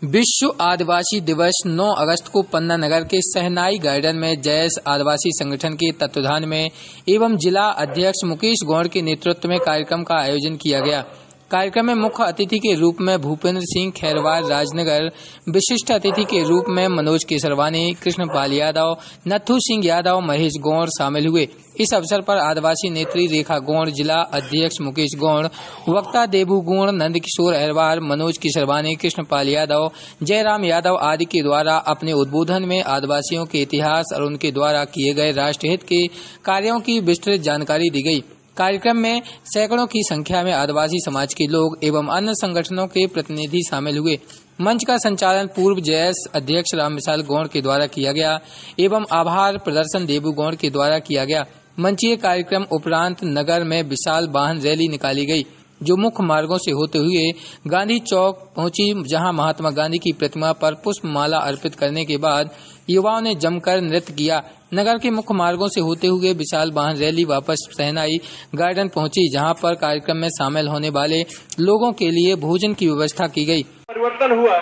विश्व आदिवासी दिवस 9 अगस्त को पन्ना नगर के सहनाई गार्डन में जैस आदिवासी संगठन के तत्वाधान में एवं जिला अध्यक्ष मुकेश गौड़ के नेतृत्व में कार्यक्रम का आयोजन किया गया। कार्यक्रम में मुख्य अतिथि के रूप में भूपेंद्र सिंह खैरवार राजनगर, विशिष्ट अतिथि के रूप में मनोज केसरवानी, कृष्णपाल यादव, नथु सिंह यादव, महेश गौड़ शामिल हुए। इस अवसर पर आदिवासी नेत्री रेखा गौड़, जिला अध्यक्ष मुकेश गौड़, वक्ता देबू गौड़, नंदकिशोर अहरवार, मनोज केसरवानी, कृष्णपाल यादव, जयराम यादव आदि के द्वारा अपने उद्बोधन में आदिवासियों के इतिहास और उनके द्वारा किए गए राष्ट्रहित के कार्यों की विस्तृत जानकारी दी गई। कार्यक्रम में सैकड़ों की संख्या में आदिवासी समाज के लोग एवं अन्य संगठनों के प्रतिनिधि शामिल हुए। मंच का संचालन पूर्व जैस अध्यक्ष राम विशाल गौड़ के द्वारा किया गया एवं आभार प्रदर्शन देबू गौड़ के द्वारा किया गया। मंचीय कार्यक्रम उपरांत नगर में विशाल वाहन रैली निकाली गई, जो मुख्य मार्गों से होते हुए गांधी चौक पहुंची, जहां महात्मा गांधी की प्रतिमा पर पुष्पमाला अर्पित करने के बाद युवाओं ने जमकर नृत्य किया। नगर के मुख्य मार्गों से होते हुए विशाल वाहन रैली वापस सहनाई गार्डन पहुंची, जहां पर कार्यक्रम में शामिल होने वाले लोगों के लिए भोजन की व्यवस्था की गई। परिवर्तन हुआ,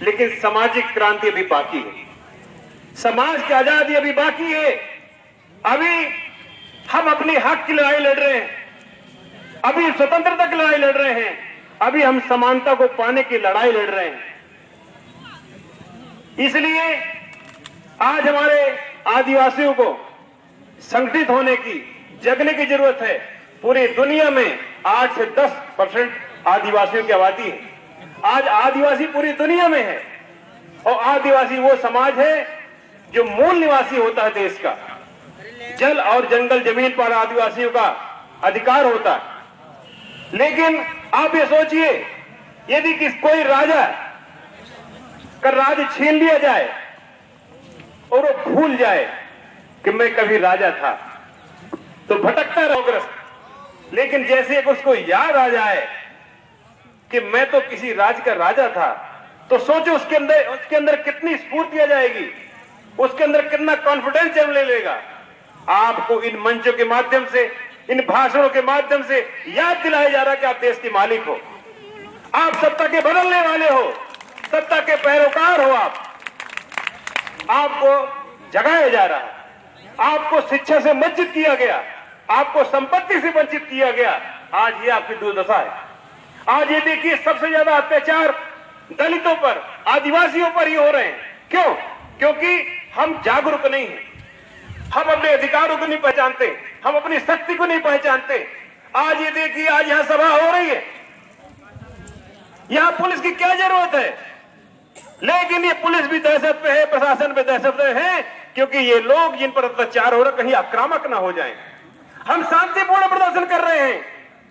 लेकिन सामाजिक क्रांति अभी बाकी है। समाज की आजादी अभी बाकी है। अभी हम अपने हक की लड़ाई लड़ रहे हैं, अभी स्वतंत्रता की लड़ाई लड़ रहे हैं, अभी हम समानता को पाने की लड़ाई लड़ रहे हैं। इसलिए आज हमारे आदिवासियों को संगठित होने की, जगने की जरूरत है। पूरी दुनिया में 8 से 10% आदिवासियों की आबादी है। आज आदिवासी पूरी दुनिया में है, और आदिवासी वो समाज है जो मूल निवासी होता है देश का। जल और जंगल जमीन पर आदिवासियों का अधिकार होता है। लेकिन आप ये सोचिए, यदि कोई राजा का राज छीन लिया जाए और वो भूल जाए कि मैं कभी राजा था, तो भटकता रहोगे। लेकिन जैसे उसको याद आ जाए कि मैं तो किसी राज का राजा था, तो सोचो उसके अंदर कितनी स्फूर्ति आ जाएगी, उसके अंदर कितना कॉन्फिडेंस जन्म ले लेगा। आपको इन मंचों के माध्यम से, इन भाषणों के माध्यम से याद दिलाया जा रहा है कि आप देश के मालिक हो, आप सत्ता के बदलने वाले हो, सत्ता के पैरोकार हो। आपको जगाया जा रहा है, आपको शिक्षा से वंचित किया गया, आपको संपत्ति से वंचित किया गया। आज ये आपकी दुर्दशा है। आज ये देखिए, सबसे ज्यादा अत्याचार दलितों पर, आदिवासियों पर ही हो रहे हैं। क्यों? क्योंकि हम जागरूक नहीं हैं, हम अपने अधिकारों को नहीं पहचानते, हम अपनी शक्ति को नहीं पहचानते। आज ये देखिए, आज यहां सभा हो रही है, यहां पुलिस की क्या जरूरत है? लेकिन ये पुलिस भी दहशत पे है, प्रशासन पे दहशत पे है, क्योंकि ये लोग जिन पर अत्याचार हो रहा है कहीं आक्रामक ना हो जाएं। हम शांतिपूर्ण प्रदर्शन कर रहे हैं,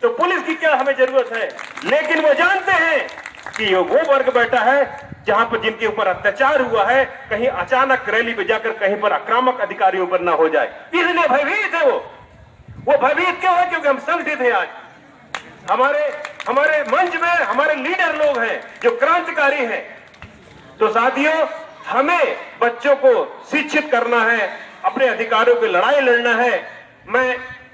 तो पुलिस की क्या हमें जरूरत है? लेकिन वो जानते हैं कि ये वो वर्ग बैठा है जहां पर जिनके ऊपर अत्याचार हुआ है, कहीं अचानक रैली पे जाकर कहीं पर आक्रामक अधिकारियों पर ना हो जाए, इसलिए भयभीत है। वो भयभीत क्यों है? क्योंकि हम संगठित हैं। आज हमारे मंच में हमारे लीडर लोग हैं जो क्रांतिकारी हैं। तो साथियों, हमें बच्चों को शिक्षित करना है, अपने अधिकारों की लड़ाई लड़ना है। मैं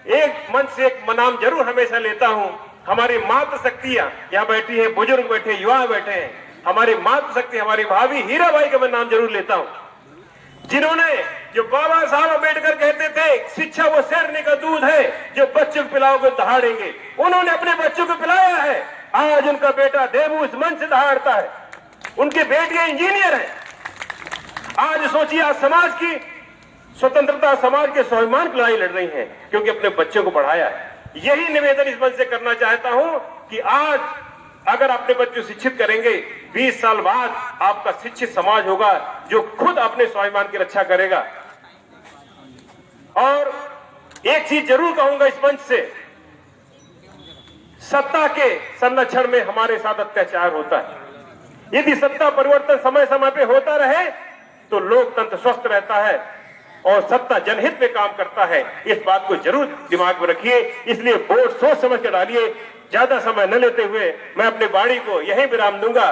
एक मंच से एक नाम जरूर हमेशा लेता हूं। हमारी मातृ शक्तियां यहाँ बैठी है, बुजुर्ग बैठे, युवा बैठे हैं। हमारी मातृ शक्ति, हमारी भाभी हीराबाई का मैं नाम जरूर लेता हूं, जिन्होंने, जो बाबा साहब अम्बेडकर कहते थे, शिक्षा वो शेरनी का दूध है जो बच्चों को पिलाओगे दहाड़ेंगे, उन्होंने अपने बच्चों को पिलाया है। आज उनका बेटा देबू इस मंच से दहाड़ता है, उनके बेटियां इंजीनियर हैं। आज सोचिए, आज समाज की स्वतंत्रता, समाज के स्वाभिमान की लड़ाई लड़ रही है, क्योंकि अपने बच्चों को पढ़ाया है। यही निवेदन इस मंच से करना चाहता हूं कि आज अगर अपने बच्चों शिक्षित करेंगे, 20 साल बाद आपका शिक्षित समाज होगा जो खुद अपने स्वाभिमान की रक्षा करेगा। और एक चीज जरूर कहूंगा इस मंच से, सत्ता के संरक्षण में हमारे साथ अत्याचार होता है। यदि सत्ता परिवर्तन समय समय पे होता रहे तो लोकतंत्र स्वस्थ रहता है और सत्ता जनहित में काम करता है। इस बात को जरूर दिमाग में रखिए। इसलिए वोट सोच समझ कर डालिए। ज्यादा समय न लेते हुए मैं अपने वाणी को यहीं विराम दूंगा।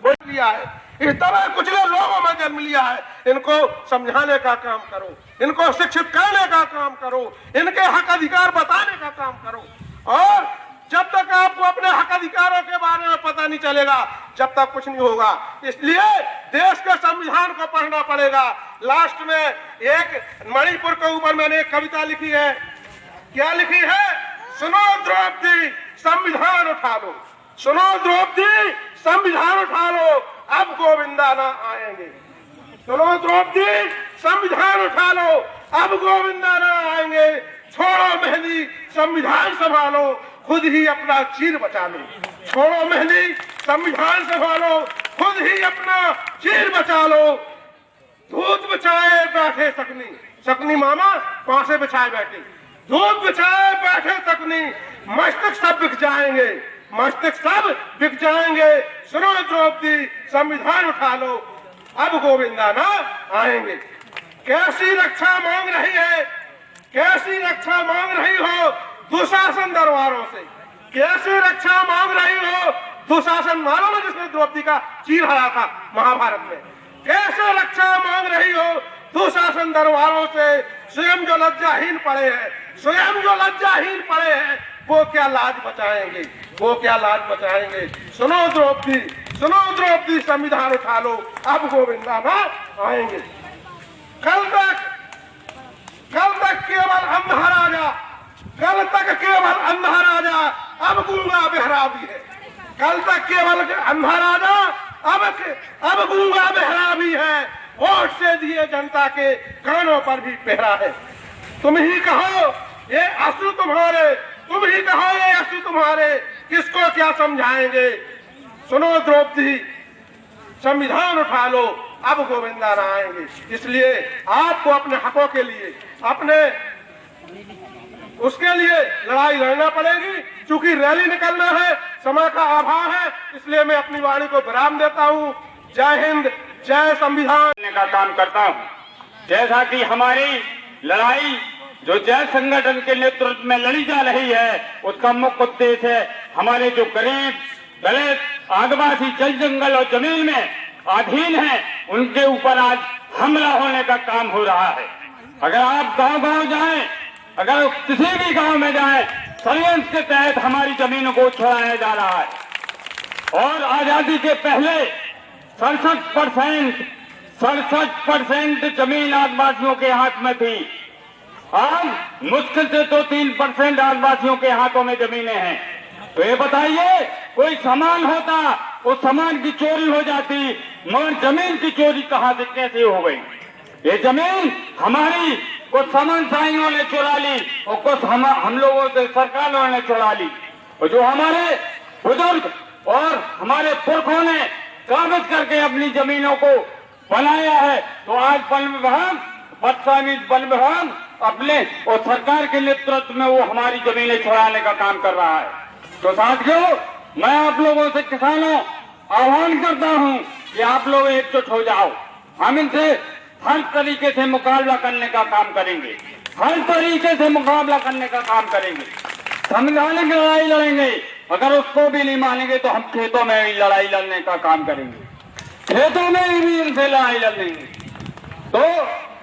लिया है, इस तरह कुचले लोगों में जन्म लिया है, इनको समझाने का काम करो, इनको शिक्षित करने का काम करो, इनके हक अधिकार बताने का काम करो। और जब तक आपको अपने हक अधिकारों के बारे में पता नहीं चलेगा, जब तक कुछ नहीं होगा। इसलिए देश के संविधान को पढ़ना पड़ेगा। लास्ट में एक मणिपुर के ऊपर मैंने एक कविता लिखी है। क्या लिखी है? सुनो द्रौपदी संविधान उठा लो, सुनो द्रौपदी संविधान उठा लो, अब गोविंदा ना आएंगे। सुनो द्रौपदी संविधान उठा लो, अब गोविंदा ना आएंगे। छोड़ो मेहंदी संविधान संभालो, खुद ही अपना चीर बचा लो। छोड़ो मेहंदी संविधान संभालो, खुद ही अपना चीर बचा लो। दूध बचाए बैठे सकनी, सकनी मामा पासे बिछाए बैठे, दूध बचाए बैठे सकनी, मस्तक सब बिक जाएंगे, मस्तक सब बिक जाएंगे। सुनो द्रौपदी संविधान उठा लो, अब गोविंदा ना आएंगे। कैसी रक्षा मांग रही है, कैसी रक्षा मांग रही हो दुशासन दरबारों से, कैसी रक्षा मांग रही हो दुशासन, मालूम है जिसने द्रौपदी का चीर हरा था महाभारत में, कैसे रक्षा मांग रही हो दुशासन दरबारों से। स्वयं जो लज्जाहीन पड़े हैं, स्वयं जो लज्जाहीन पड़े हैं, वो क्या लाज बचाएंगे, वो क्या लाज बचाएंगे। सुनो द्रौपदी, सुनो द्रौपदी संविधान उठा लो, अब गोविंदा ना आएंगे। कल तक केवल अंधा राजा, कल तक केवल अंधा राजा, अब गूंगा बहरा भी है। कल तक केवल अंधा राजा, अब गूंगा बहरा भी है। वोट से दिए जनता के कानों पर भी पहरा है। तुम ही कहो ये अश्रु तुम्हारे, तुम ही कहो ये अश्रु तुम्हारे, किसको क्या समझाएंगे। सुनो द्रौपदी संविधान उठा लो, अब गोविंदा ना आएंगे। इसलिए आपको अपने हकों के लिए, अपने उसके लिए लड़ाई लड़ना पड़ेगी। चूंकि रैली निकलना है, समय का अभाव है, इसलिए मैं अपनी वाणी को विराम देता हूँ। जय हिंद, जय संविधान का काम करता हूँ। जैसा कि हमारी लड़ाई जो जय संगठन के नेतृत्व में लड़ी जा रही है, उसका मुख्य उद्देश्य है हमारे जो गरीब दलित आदिवासी जल जंगल और जमीन में अधीन हैं, उनके ऊपर आज हमला होने का काम हो रहा है। अगर आप गांव-गांव जाएं, अगर किसी भी गांव में जाएं, षड्यंत्र के तहत हमारी जमीनों को छुड़ाया जा रहा है। और आजादी के पहले 67% जमीन आदिवासियों के हाथ में थी। आज मुश्किल से तो 3% आदिवासियों के हाथों में जमीनें हैं। तो ये बताइए, कोई सामान होता, उस सामान की चोरी हो जाती, मगर जमीन की चोरी कहां से कैसे हो गई। ये जमीन हमारी कुछ सामंतशाहियों ने चुरा ली और कुछ हम लोगों से सरकारों ने चुरा ली। और जो हमारे बुजुर्ग और हमारे पुरखों ने काबिज करके अपनी जमीनों को बनाया है, तो आज वन विभाग अपने और सरकार के नेतृत्व में वो हमारी जमीनें छुड़ाने का काम कर रहा है। तो साथियों, मैं आप लोगों से किसानों आह्वान करता हूं कि आप लोग एकजुट हो जाओ। हम इनसे हर तरीके से मुकाबला करने का काम करेंगे, हर तरीके से मुकाबला करने का काम करेंगे। संविधानिक लड़ाई लड़ेंगे, अगर उसको भी नहीं मानेंगे तो हम खेतों में भी लड़ाई लड़ने का काम करेंगे, खेतों में भी इनसे लड़ाई लड़ेंगे। तो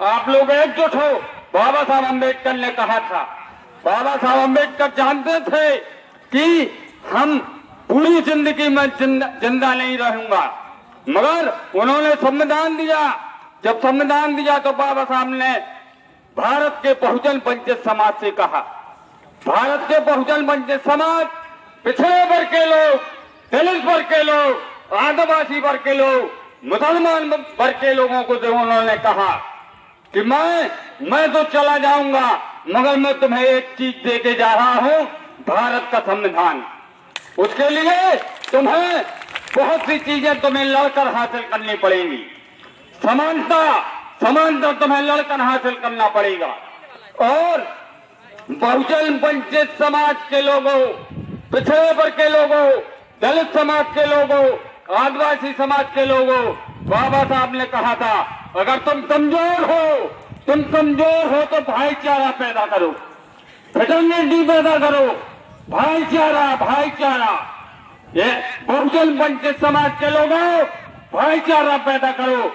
आप लोग एकजुट हो। बाबा साहब अम्बेडकर ने कहा था, बाबा साहब अम्बेडकर जानते थे कि हम पूरी जिंदगी में जिंदा नहीं रहूंगा, मगर उन्होंने संविधान दिया। जब संविधान दिया तो बाबा साहब ने भारत के बहुजन वंचित समाज से कहा, भारत के बहुजन वंचित समाज, पिछड़े वर्ग के लोग, दलित वर्ग के लोग, आदिवासी वर्ग के लोग, मुसलमान वर्ग के लोगों को जो उन्होंने कहा कि मैं तो चला जाऊंगा, मगर मैं तुम्हें एक चीज देके जा रहा हूं, भारत का संविधान। उसके लिए तुम्हें बहुत सी चीजें तुम्हें लड़कर हासिल करनी पड़ेंगी। समानता तुम्हें लड़कर हासिल करना पड़ेगा। और बहुजन वंचित समाज के लोगों, पिछड़े वर्ग के लोगों, दलित समाज के लोगों, आदिवासी समाज के लोगों, बाबा साहब ने कहा था, अगर तुम कमजोर हो तो भाईचारा पैदा करो, फ्रेटर्निटी पैदा करो, भाईचारा। ये बहुजन वंचित समाज के लोगों, भाईचारा पैदा करो।